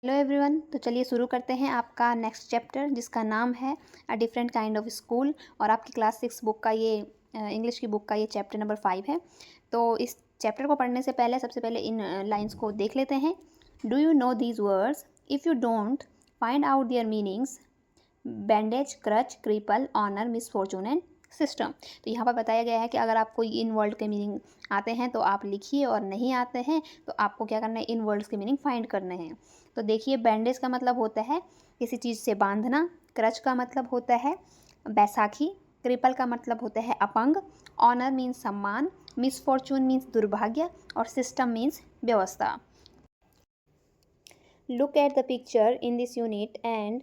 Hello everyone. तो चलिए शुरू करते हैं आपका नेक्स्ट चैप्टर जिसका नाम है a different kind of school. और आपकी क्लास 6 बुक का ये इंग्लिश की बुक का ये चैप्टर नंबर 5 है। तो इस चैप्टर को पढ़ने से पहले सबसे पहले इन लाइंस को देख लेते हैं। Do you know these words? If you don't find out their meanings. Bandage, crutch, cripple, honour, misfortune and system. तो यहाँ पर बताया गया है कि अगर आपको इन वर्ड के मीनिंग आते हैं तो आप लिखिए, और नहीं आते हैं तो आपको क्या करना है, इन वर्ड्स के मीनिंग फाइंड करने हैं। तो देखिए, बैंडेज का मतलब होता है किसी चीज़ से बांधना, क्रच का मतलब होता है बैसाखी, क्रिपल का मतलब होता है अपंग, ऑनर मीन्स सम्मान, मिसफॉर्चून मीन्स दुर्भाग्य, और सिस्टम मीन्स व्यवस्था। Look at the picture in this unit and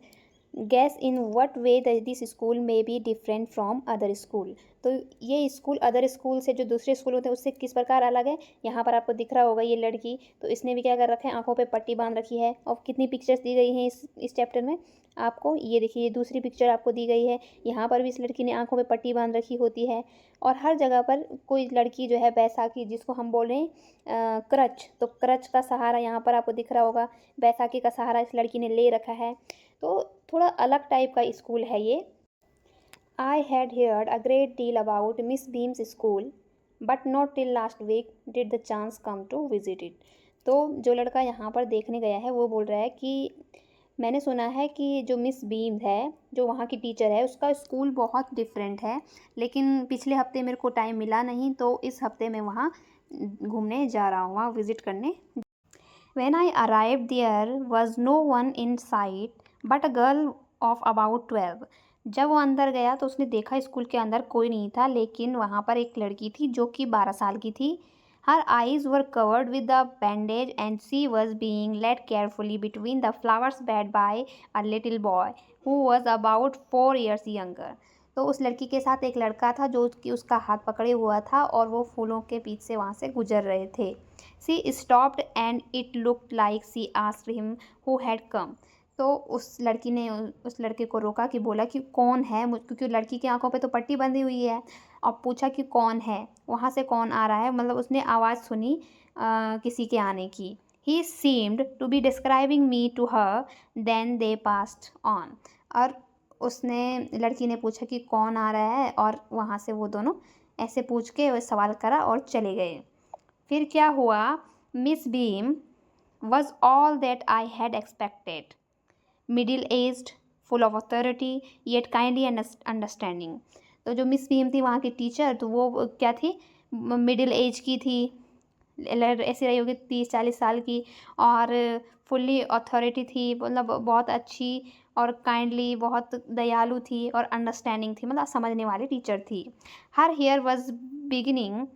gas in what way this school may be different from other school. तो ये स्कूल अदर स्कूल से, जो दूसरे स्कूल होते हैं उससे किस प्रकार अलग है। यहाँ पर आपको दिख रहा होगा ये लड़की, तो इसने भी क्या कर रखा है, आंखों पे पट्टी बांध रखी है। और कितनी पिक्चर्स दी गई हैं इस चैप्टर में आपको, ये देखिए, ये दूसरी पिक्चर आपको दी गई है। यहाँ पर भी इस लड़की ने आंखों पे पट्टी बांध रखी होती है। और हर जगह पर कोई लड़की जो है बैसाखी, जिसको हम बोल रहे हैं क्रच, तो क्रच का सहारा यहाँ पर आपको दिख रहा होगा, बैसाखी का सहारा इस लड़की ने ले रखा है। तो थोड़ा अलग टाइप का स्कूल है ये। I had heard a great deal about Miss Beam's school but not till last week did the chance come to visit it. तो जो लड़का यहाँ पर देखने गया है वो बोल रहा है कि मैंने सुना है कि जो मिस बीम है, जो वहाँ की टीचर है, उसका स्कूल बहुत डिफरेंट है, लेकिन पिछले हफ्ते मेरे को टाइम मिला नहीं, तो इस हफ्ते मैं वहाँ घूमने जा रहा हूँ, वहाँ विज़िट करने। When I arrived, there was no one in sight but a girl of about 12. जब वो अंदर गया तो उसने देखा स्कूल के अंदर कोई नहीं था, लेकिन वहाँ पर एक लड़की थी जो कि 12 साल की थी। Her eyes were covered with a bandage and she was being led carefully between the flowers bed by a little boy who was about 4 years younger. तो उस लड़की के साथ एक लड़का था जो कि उसका हाथ पकड़े हुआ था, और वो फूलों के बीच से वहाँ से गुजर रहे थे। She stopped and it looked like she asked him who had come. तो उस लड़की ने उस लड़के को रोका कि बोला कि कौन है, क्योंकि लड़की की आंखों पे तो पट्टी बंधी हुई है। और पूछा कि कौन है, वहाँ से कौन आ रहा है, मतलब उसने आवाज़ सुनी किसी के आने की। He seemed to be describing me to her, then they passed on. और उसने, लड़की ने पूछा कि कौन आ रहा है, और वहाँ से वो दोनों ऐसे पूछ के वो सवाल करा और चले गए। फिर क्या हुआ, miss beam was all that I had expected, middle aged, full of authority, yet kindly understanding. तो जो मिस बीम थी वहाँ की टीचर, तो वो क्या थी, मिडिल एज की थी, ऐसी रही होगी 30-40 साल की, और फुल्ली अथॉरिटी थी, मतलब बहुत अच्छी, और काइंडली, बहुत दयालु थी, और अंडरस्टैंडिंग थी, मतलब समझने वाली टीचर थी। Her hair was beginning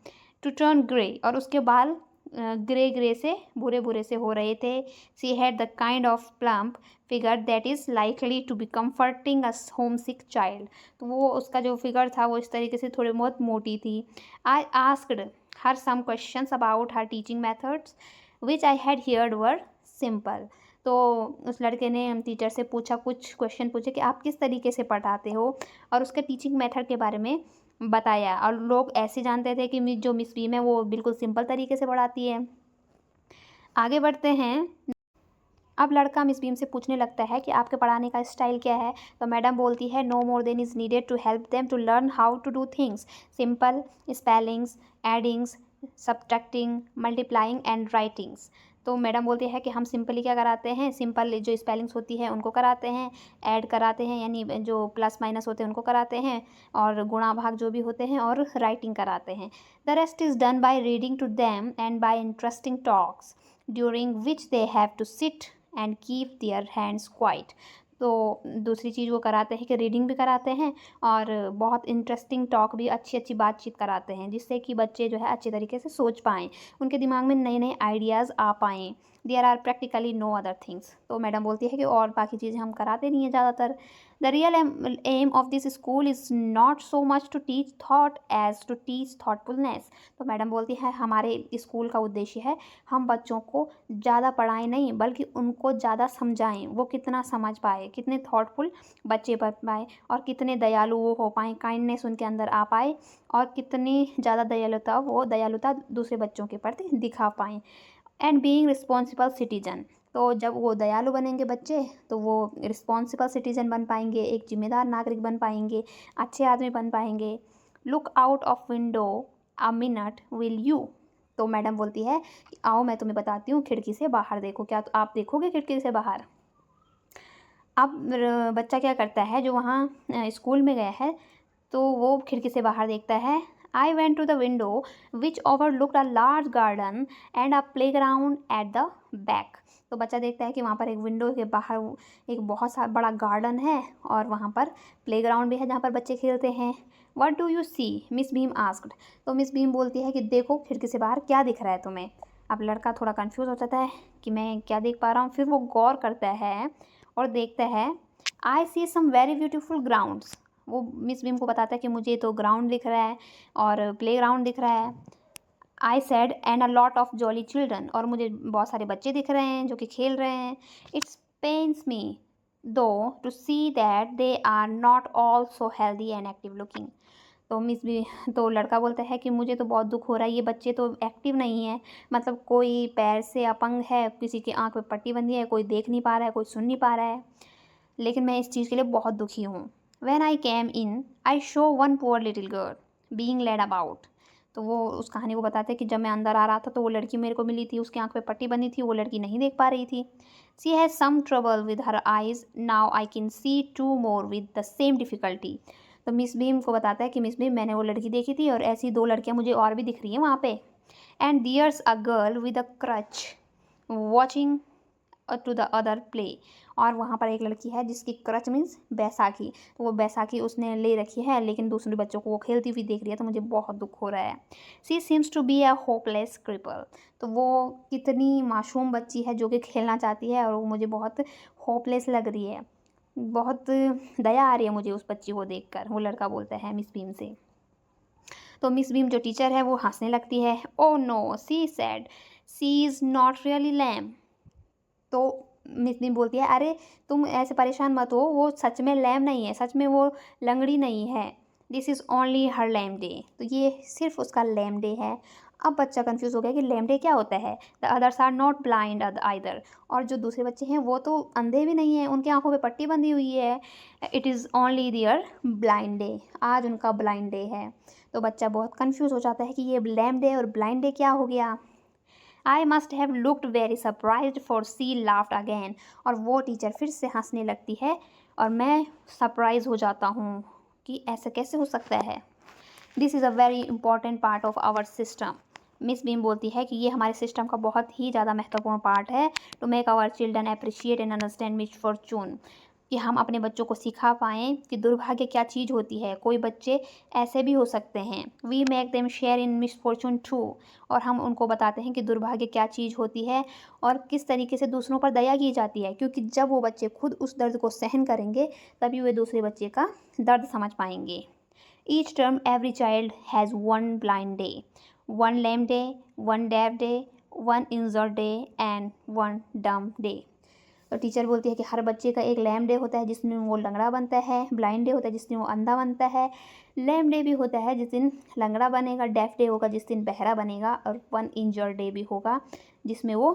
to turn grey, और उसके बाल ग्रे ग्रे से, भूरे भूरे से हो रहे थे। She had the kind of plump figure that is likely to be comforting a homesick child. तो वो उसका जो फिगर था वो इस तरीके से थोड़ी बहुत मोटी थी। I asked her some questions about her teaching methods which I had heard were simple. तो उस लड़के ने टीचर से पूछा, कुछ क्वेश्चन पूछे कि आप किस तरीके से पढ़ाते हो, और उसके टीचिंग मेथड के बारे में बताया। और लोग ऐसे जानते थे कि जो मिस बीम है वो बिल्कुल सिंपल तरीके से पढ़ाती है। आगे बढ़ते हैं। अब लड़का मिस बीम से पूछने लगता है कि आपके पढ़ाने का स्टाइल क्या है। तो मैडम बोलती है, no more than is needed to help them to learn how to do things simple, spellings, addings, subtracting, multiplying and writings. तो मैडम बोलती है कि हम सिंपली क्या कराते हैं, सिंपल जो स्पेलिंग्स होती है उनको कराते हैं, ऐड कराते हैं यानी जो प्लस माइनस होते हैं उनको कराते हैं, और गुणा भाग जो भी होते हैं, और राइटिंग कराते हैं। The rest is done by reading to them and by interesting talks during which they have to sit and keep their hands quiet. तो दूसरी चीज़ वो कराते हैं कि रीडिंग भी कराते हैं, और बहुत इंटरेस्टिंग टॉक भी, अच्छी अच्छी बातचीत कराते हैं, जिससे कि बच्चे जो है अच्छे तरीके से सोच पाएँ, उनके दिमाग में नए नए आइडियाज़ आ पाएँ। There are practically no other things. तो मैडम बोलती है कि और बाकी चीज़ें हम कराते नहीं हैं ज़्यादातर। The real aim of this school is not so much to teach thought as to teach thoughtfulness. तो मैडम बोलती है, हमारे स्कूल का उद्देश्य है हम बच्चों को ज़्यादा पढ़ाएं नहीं, बल्कि उनको ज़्यादा समझाएं, वो कितना समझ पाए, कितने थॉटफुल बच्चे बन पाए, और कितने दयालु वो हो पाएँ, काइंडनेस उनके अंदर आ पाए, और कितनी ज़्यादा दयालुता दूसरे बच्चों के प्रति दिखा पाएँ। And being responsible citizen. तो जब वो दयालु बनेंगे बच्चे तो वो रिस्पॉन्सिबल सिटीजन बन पाएंगे, एक जिम्मेदार नागरिक बन पाएंगे, अच्छे आदमी बन पाएंगे। Look out of window a minute will you. तो मैडम बोलती है कि आओ मैं तुम्हें बताती हूँ, खिड़की से बाहर देखो, क्या आप देखोगे खिड़की से बाहर? अब बच्चा क्या करता है जो वहाँ स्कूल में गया है, तो वो खिड़की से बाहर देखता है। I went to the window which overlooked a large garden and a playground at the back. तो बच्चा देखता है कि वहाँ पर एक विंडो के बाहर एक बहुत सा बड़ा गार्डन है और वहाँ पर प्ले ग्राउंड भी है जहाँ पर बच्चे खेलते हैं। What do you see? Miss Beam asked. तो मिस भीम बोलती है कि देखो खिड़की से बाहर क्या दिख रहा है तुम्हें? अब लड़का थोड़ा कंफ्यूज हो जाता है कि मैं क्या देख पा रहा हूँ। फिर वो गौर करता है और देखता है, आई सी सम वेरी ब्यूटीफुल ग्राउंड्स। वो मिस बीम को बताता है कि मुझे तो ग्राउंड दिख रहा है और प्ले ग्राउंड दिख रहा है। I said and a lot of jolly children, और मुझे बहुत सारे बच्चे दिख रहे हैं जो कि खेल रहे हैं। It's pains me though to see that they are not all so healthy and active looking. तो तो लड़का बोलता है कि मुझे तो बहुत दुख हो रहा है, ये बच्चे तो एक्टिव नहीं है, मतलब कोई पैर से अपंग है, किसी की आंख में पट्टी बंधी है, कोई देख नहीं पा रहा है, कोई सुन नहीं पा रहा है, लेकिन मैं इस चीज़ के लिए बहुत दुखी हूँ। When I came in, I show one poor little girl being led about। तो वो उस कहानी को बताते हैं कि जब मैं अंदर आ रहा था तो वो लड़की मेरे को मिली थी, उसकी आंख पे पट्टी बनी थी, वो लड़की नहीं देख पा रही थी। She has some trouble with her eyes, now I can see two more with the same difficulty। तो मिस भीम को बताता है कि मिस भीम, मैंने वो लड़की देखी थी और ऐसी दो लड़कियां मुझे और भी दिख रही हैं वहाँ पे। And there's a girl with a crutch watching to the other play. और वहाँ पर एक लड़की है जिसकी क्रच मीन्स बैसाखी, तो वो बैसाखी उसने ले रखी है लेकिन दूसरे बच्चों को वो खेलती हुई देख रही है, तो मुझे बहुत दुख हो रहा है। She seems to be a hopeless cripple. तो वो कितनी मासूम बच्ची है जो कि खेलना चाहती है और वो मुझे बहुत होपलेस लग रही है, बहुत दया आ रही है मुझे उस बच्ची को देखकर, वो लड़का बोलता है मिस भीम से। तो मिस भीम जो टीचर है वो हंसने लगती है। Oh no, she said, she is not really lame. तो मिस बीम बोलती है, अरे तुम ऐसे परेशान मत हो, वो सच में लैम नहीं है, सच में वो लंगड़ी नहीं है। This is only her lame day. तो ये सिर्फ उसका लैम डे है। अब बच्चा कंफ्यूज हो गया कि लैम डे क्या होता है। The others are not blind either. और जो दूसरे बच्चे हैं वो तो अंधे भी नहीं हैं, उनकी आंखों पे पट्टी बंधी हुई है। It is only their blind day, आज उनका ब्लाइंड डे है। तो बच्चा बहुत कन्फ्यूज़ हो जाता है कि ये लैम डे और ब्लाइंड डे क्या हो गया। I must have looked very surprised for she laughed again. और वो टीचर फिर से हंसने लगती है और मैं सरप्राइज हो जाता हूँ कि ऐसा कैसे हो सकता है। This is a very important part of our system. Miss Beam बोलती है कि ये हमारे सिस्टम का बहुत ही ज़्यादा महत्वपूर्ण पार्ट है to make our children appreciate and understand misfortune, कि हम अपने बच्चों को सिखा पाएँ कि दुर्भाग्य क्या चीज़ होती है। कोई बच्चे ऐसे भी हो सकते हैं। We make them share in misfortune too. और हम उनको बताते हैं कि दुर्भाग्य क्या चीज़ होती है और किस तरीके से दूसरों पर दया की जाती है, क्योंकि जब वो बच्चे खुद उस दर्द को सहन करेंगे तभी वे दूसरे बच्चे का दर्द समझ पाएंगे। Each term every child has one blind day, one lame day, one deaf day, one injured day and one dumb day. तो टीचर बोलती है कि हर बच्चे का एक लैम डे होता है जिसमें वो लंगड़ा बनता है, ब्लाइंड डे होता है जिसमें वो अंधा बनता है, लैम डे भी होता है जिस दिन लंगड़ा बनेगा, डेफ डे होगा जिस दिन बहरा बनेगा, और वन इंजर्ड डे भी होगा जिसमें वो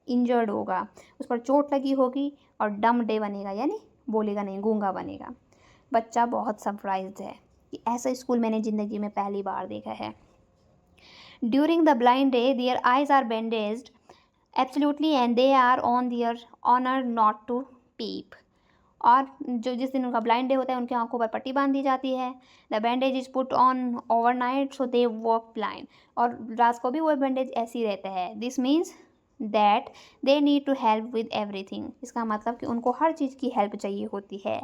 इंजर्ड होगा, उस पर चोट लगी होगी, और डम डे बनेगा यानी बोलेगा नहीं, गूंगा बनेगा। बच्चा बहुत सरप्राइज्ड है कि ऐसा स्कूल मैंने ज़िंदगी में पहली बार देखा है। During the blind day their eyes are bandaged absolutely and they are on their honour not to peep. और जो जिस दिन उनका ब्लाइंड डे होता है उनकी आंखों पर पट्टी बांध दी जाती है। The bandage is put on overnight so they walk blind. और रात को भी वो बैंडेज ऐसे ही रहता है। This means that they need to help with everything. इसका मतलब कि उनको हर चीज़ की हेल्प चाहिए होती है।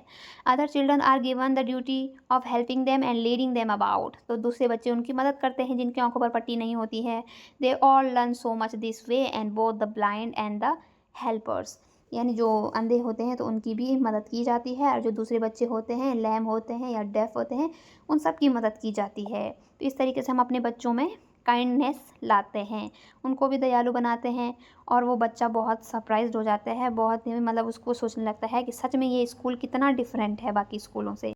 Other children are given the duty of helping them and leading them about. तो दूसरे बच्चे उनकी मदद करते हैं जिनकी आंखों पर पट्टी नहीं होती है। They all learn so much this way and both the blind and the helpers. यानी जो अंधे होते हैं तो उनकी भी मदद की जाती है, और जो दूसरे बच्चे होते हैं, लैम होते हैं या डेफ होते हैं, उन सब की मदद की जाती है। तो इस तरीके से हम अपने बच्चों में काइंडनेस लाते हैं, उनको भी दयालु बनाते हैं, और वो बच्चा बहुत सरप्राइज्ड हो जाता है, बहुत ही मतलब उसको सोचने लगता है कि सच में ये स्कूल कितना डिफरेंट है बाकी स्कूलों से।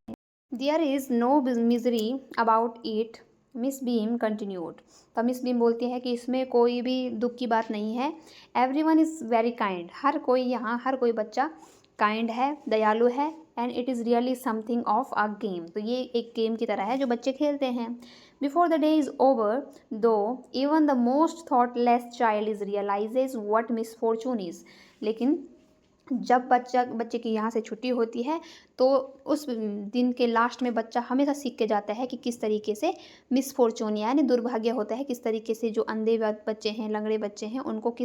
There is no misery about it Miss Beam continued. तो मिस बीम बोलती है कि इसमें कोई भी दुख की बात नहीं है। एवरीवन इज़ वेरी काइंड, हर कोई यहाँ, हर कोई बच्चा काइंड है, दयालु है। And it is really something of a game, तो ये एक गेम की तरह है जो बच्चे खेलते हैं। Before the day is over though even the most thoughtless child is realises what misfortune is. लेकिन जब बच्चे की यहाँ से छुट्टी होती है तो उस दिन के लास्ट में बच्चा हमेशा सीख के जाता है कि किस तरीके से मिसफॉर्चून यानी दुर्भाग्य होता है, किस तरीके से जो अंधे बच्चे हैं, लंगड़े बच्चे हैं, उनको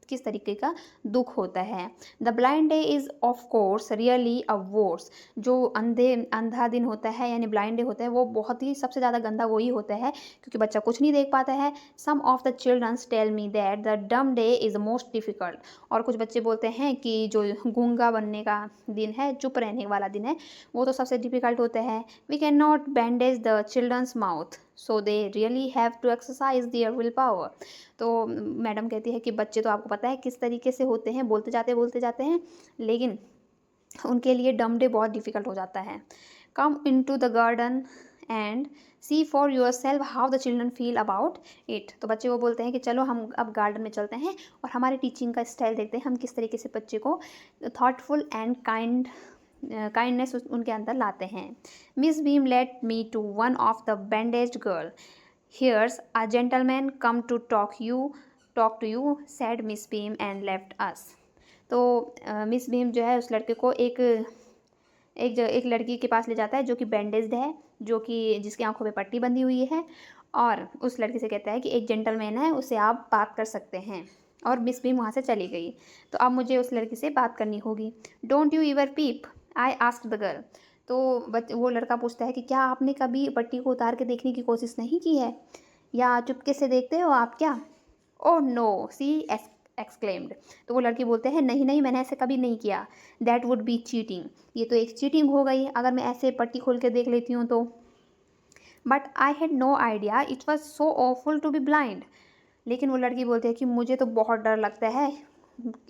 किस तरीके का दुख होता है। The blind day is of course really a worse. जो अंधा दिन होता है यानी ब्लाइंड डे होता है वो बहुत ही सबसे ज़्यादा गंदा वही होता है क्योंकि बच्चा कुछ नहीं देख पाता है। Some of the childrens tell me that the dumb day is most difficult. और कुछ बच्चे बोलते हैं कि जो गूंगा बनने का दिन है, चुप रहने वाला दिन है, वो तो सबसे डिफ़िकल्ट होता है। We can not bandage the children's mouth so they really have to exercise their will power. तो मैडम कहती है कि बच्चे तो आपको पता है किस तरीके से होते हैं, बोलते जाते हैं, लेकिन उनके लिए डम डे बहुत डिफ़िकल्ट हो जाता है। Come in to the garden and see for yourself how the children feel about it. तो बच्चे वो बोलते हैं कि चलो हम अब गार्डन में चलते हैं और हमारे टीचिंग का स्टाइल देखते हैं, हम किस तरीके से बच्चे को थॉटफुल एंड काइंडनेस उनके अंदर लाते हैं। Miss Beam let me to one of the bandaged girl. Here's a gentleman come to talk to you said Miss Beam and left us. तो मिस बीम जो है उस लड़के को एक लड़की के पास ले जाता है जो कि बैंडेज्ड है, जो कि जिसकी आंखों पे पट्टी बंधी हुई है, और उस लड़की से कहता है कि एक जेंटलमैन है, उससे आप बात कर सकते हैं। और मिस बीम वहाँ से चली गई। तो अब मुझे उस लड़की से बात करनी होगी। Don't you ever peep I asked the girl. तो वो लड़का पूछता है कि क्या आपने कभी पट्टी को उतार के देखने की कोशिश नहीं की है, या चुपके से देखते हो आप क्या? ओह नो सी एक्सक्लेम्ड। तो वो लड़की बोलते हैं नहीं नहीं, मैंने ऐसे कभी नहीं किया। That would be cheating. ये तो एक चीटिंग हो गई अगर मैं ऐसे पट्टी खोल के देख लेती हूँ तो। But I had no idea it was so awful to be blind. लेकिन वो लड़की बोलती है कि मुझे तो बहुत डर लगता है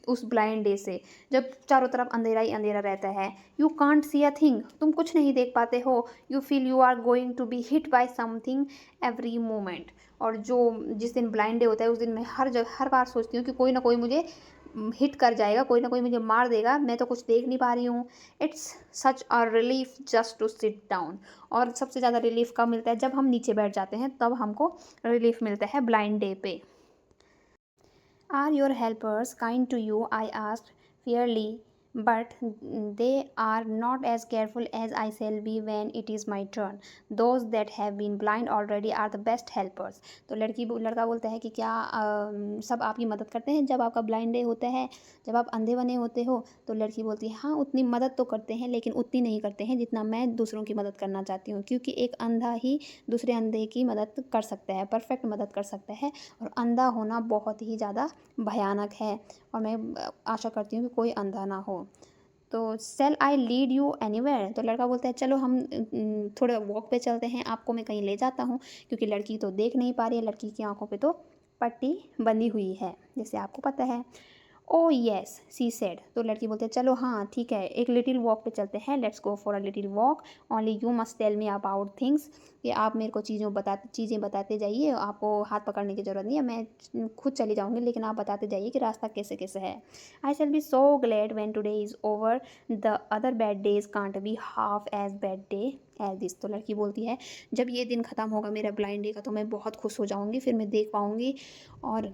उस ब्लाइंड डे से, जब चारों तरफ अंधेरा ही अंधेरा रहता है। You can't see a thing, तुम कुछ नहीं देख पाते हो। You feel you are going to be hit by something every moment. और जो जिस दिन ब्लाइंड डे होता है उस दिन मैं हर बार सोचती हूँ कि कोई ना कोई मुझे हिट कर जाएगा, कोई ना कोई मुझे मार देगा, मैं तो कुछ देख नहीं पा रही हूँ। It's such a relief just to sit down. और सबसे ज़्यादा रिलीफ कब मिलता है? जब हम नीचे बैठ जाते हैं, तब हमको रिलीफ मिलता है ब्लाइंड डे पे। Are your helpers kind to you? I asked fairly, but they are not as careful as I shall be when it is my turn. Those that have been blind already are the best helpers. तो लड़का बोलता है कि क्या सब आपकी मदद करते हैं जब आपका ब्लाइंड डे होता है, जब आप अंधे बने होते हो? तो लड़की बोलती है हाँ, उतनी मदद तो करते हैं, लेकिन उतनी नहीं करते हैं जितना मैं दूसरों की मदद करना चाहती हूँ, क्योंकि एक अंधा ही दूसरे अंधे की मदद कर सकता है, परफेक्ट मदद कर सकता है। और अंधा होना बहुत ही ज़्यादा भयानक है, और मैं आशा करती हूँ कि कोई अंधा ना हो। तो shall I lead you anywhere. तो लड़का बोलता है चलो हम थोड़ा वॉक पे चलते हैं, आपको मैं कहीं ले जाता हूँ, क्योंकि लड़की तो देख नहीं पा रही है, लड़की की आंखों पे तो पट्टी बंधी हुई है जैसे आपको पता है। ओ येस सी सेड। तो लड़की बोलते हैं चलो हाँ ठीक है, एक लिटिल वॉक पे चलते हैं, let's go for a little walk. Only you must tell me about things. कि आप मेरे को चीज़ें बताते जाइए, आपको हाथ पकड़ने की ज़रूरत नहीं है, मैं खुद चली जाऊँगी, लेकिन आप बताते जाइए कि रास्ता कैसे कैसे है। I shall be so glad when today is over, the other bad days can't be half as bad day as this. तो लड़की बोलती है जब ये दिन ख़त्म होगा मेरा ब्लाइंड डे का, तो मैं बहुत खुश हो जाऊँगी, फिर मैं देख पाऊँगी। और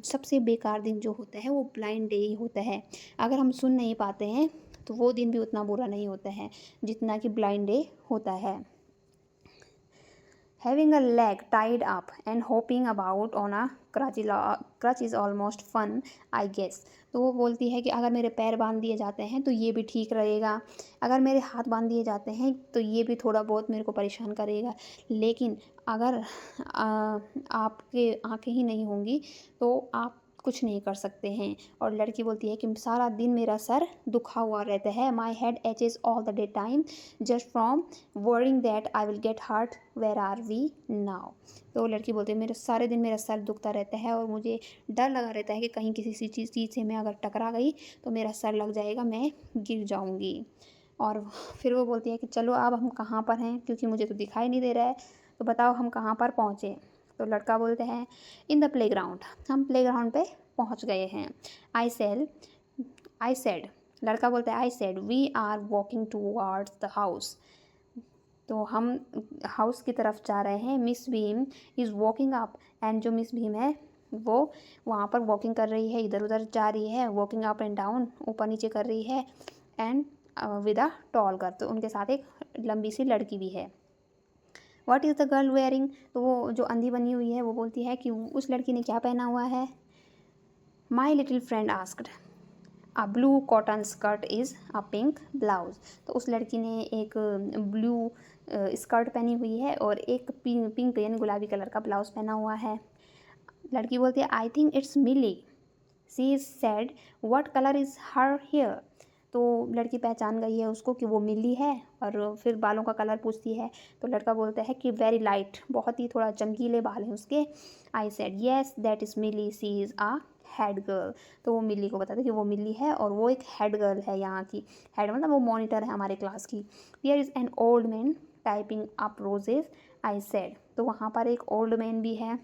सबसे बेकार दिन जो होता है वो ब्लाइंड डे ही होता है। अगर हम सुन नहीं पाते हैं तो वो दिन भी उतना बुरा नहीं होता है जितना कि ब्लाइंड डे होता है। Having a leg tied up and hopping about on a crutch is almost fun, I guess. तो वो बोलती है कि अगर मेरे पैर बांध दिए जाते हैं तो ये भी ठीक रहेगा, अगर मेरे हाथ बांध दिए जाते हैं तो ये भी थोड़ा बहुत मेरे को परेशान करेगा, लेकिन अगर आपके आँखें ही नहीं होंगी तो आप कुछ नहीं कर सकते हैं। और लड़की बोलती है कि सारा दिन मेरा सर दुखा हुआ रहता है, my head aches all the day time just from worrying that I will get hurt, where are we now. तो लड़की बोलती है मेरे सारे दिन मेरा सर दुखता रहता है और मुझे डर लगा रहता है कि कहीं किसी चीज़ से मैं अगर टकरा गई तो मेरा सर लग जाएगा, मैं गिर जाऊँगी। और फिर वो बोलती है कि चलो अब हम कहाँ पर हैं, क्योंकि मुझे तो दिखाई नहीं दे रहा है। तो बताओ हम कहाँ पर पहुँचे। तो लड़का बोलते हैं इन द प्लेग्राउंड, हम प्लेग्राउंड पे पहुँच गए हैं। आई सेड, लड़का बोलता है I said we are walking towards the house, तो हम हाउस की तरफ जा रहे हैं। Miss Beam is walking up, and जो मिस भीम है वो वहाँ पर वॉकिंग कर रही है, इधर उधर जा रही है, वॉकिंग अप एंड डाउन, ऊपर नीचे कर रही है। And with a tall girl, तो उनके साथ एक लंबी सी लड़की भी है। What is the girl wearing, तो वो जो अंधी बनी हुई है वो बोलती है कि उस लड़की ने क्या पहना हुआ है। My little friend asked a blue cotton skirt is a pink blouse, तो उस लड़की ने एक ब्लू स्कर्ट पहनी हुई है और एक पिंक यानी गुलाबी कलर का ब्लाउज पहना हुआ है। लड़की बोलती है I think it's Millie, she is said what colour is her hair, तो लड़की पहचान गई है उसको कि वो मिली है, और फिर बालों का कलर पूछती है। तो लड़का बोलता है कि वेरी लाइट, बहुत ही थोड़ा चमकीले बाल हैं उसके। I said yes that is Millie, she is a head girl, तो वो मिली को बताते कि वो मिली है और वो एक हेड गर्ल है यहाँ की। हेड मतलब वो मॉनिटर है हमारे क्लास की। Here is an old man typing up roses, I said, तो वहाँ पर एक ओल्ड मैन भी है।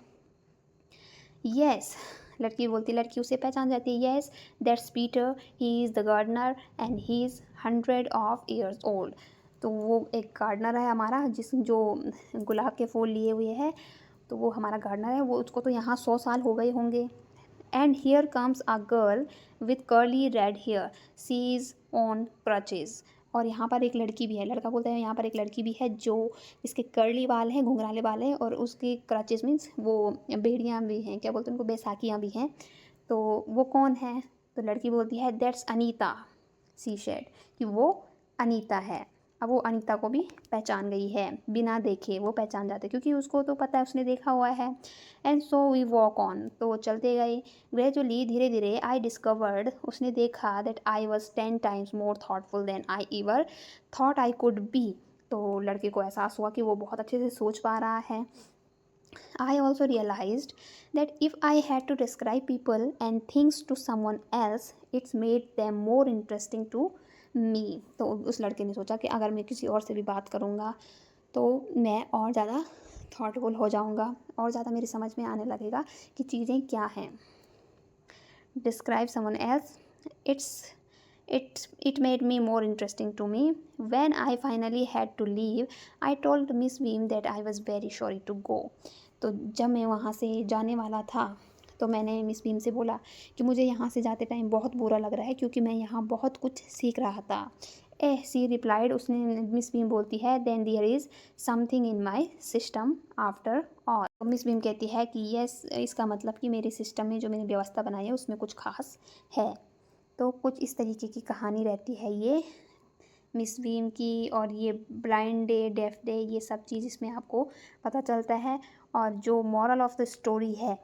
येस, लड़की बोलती, लड़की उसे पहचान जाती है। Yes that's Peter, he is the gardener and he is 100 of years old, तो वो एक गार्डनर है हमारा जो गुलाब के फूल लिए हुए है, तो वो हमारा गार्डनर है, वो उसको तो यहाँ 100 साल हो गए होंगे। And here comes a girl with curly red hair, she is on crutches, और यहाँ पर एक लड़की भी है। लड़का बोलता है यहाँ पर एक लड़की भी है जो इसके कर्ली बाल हैं, घुंघराले बाल हैं, और उसके क्रचेज मीन्स वो बेड़ियाँ भी हैं, क्या बोलते हैं उनको, बैसाखियाँ भी हैं। तो वो कौन है, तो लड़की बोलती है दैट्स अनीता, शी सेड, कि वो अनीता है। अब वो अनीता को भी पहचान गई है, बिना देखे वो पहचान जाते, क्योंकि उसको तो पता है, उसने देखा हुआ है। And so we walk on, तो वो चलते गए। ग्रेजुअली, धीरे धीरे, आई डिस्कवर्ड, उसने देखा that I was 10 times more thoughtful than I ever thought I could be, तो लड़के को एहसास हुआ कि वो बहुत अच्छे से सोच पा रहा है। I also realized that if I had to describe people and things to someone else, it's made them more interesting to me, तो उस लड़के ने सोचा कि अगर मैं किसी और से भी बात करूँगा तो मैं और ज़्यादा थॉटफुल हो जाऊँगा, और ज़्यादा मेरी समझ में आने लगेगा कि चीज़ें क्या हैं। Describe someone else, it made me more interesting to me. When I finally had to leave, I told Miss Beam that I was very sorry to go, तो जब मैं वहाँ से जाने वाला था तो मैंने मिस बीम से बोला कि मुझे यहाँ से जाते टाइम बहुत बुरा लग रहा है, क्योंकि मैं यहाँ बहुत कुछ सीख रहा था। सी रिप्लाइड, उसने, मिस बीम बोलती है, then there is something in my system after all, Miss Beam कहती है कि यस, इसका मतलब कि मेरे सिस्टम में जो मैंने व्यवस्था बनाई है उसमें कुछ खास है। तो कुछ इस तरीके की कहानी रहती है ये मिस बीम की, और ये ब्लाइंड डे, डेफ डे, ये सब चीज़ इसमें आपको पता चलता है। और जो मॉरल ऑफ द स्टोरी है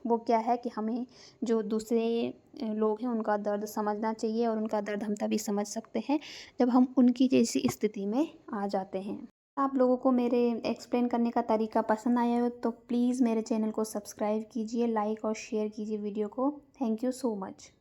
वो क्या है कि हमें जो दूसरे लोग हैं उनका दर्द समझना चाहिए, और उनका दर्द हम तभी समझ सकते हैं जब हम उनकी जैसी स्थिति में आ जाते हैं। आप लोगों को मेरे एक्सप्लेन करने का तरीका पसंद आया हो तो प्लीज़ मेरे चैनल को सब्सक्राइब कीजिए, लाइक और शेयर कीजिए वीडियो को। Thank you so much.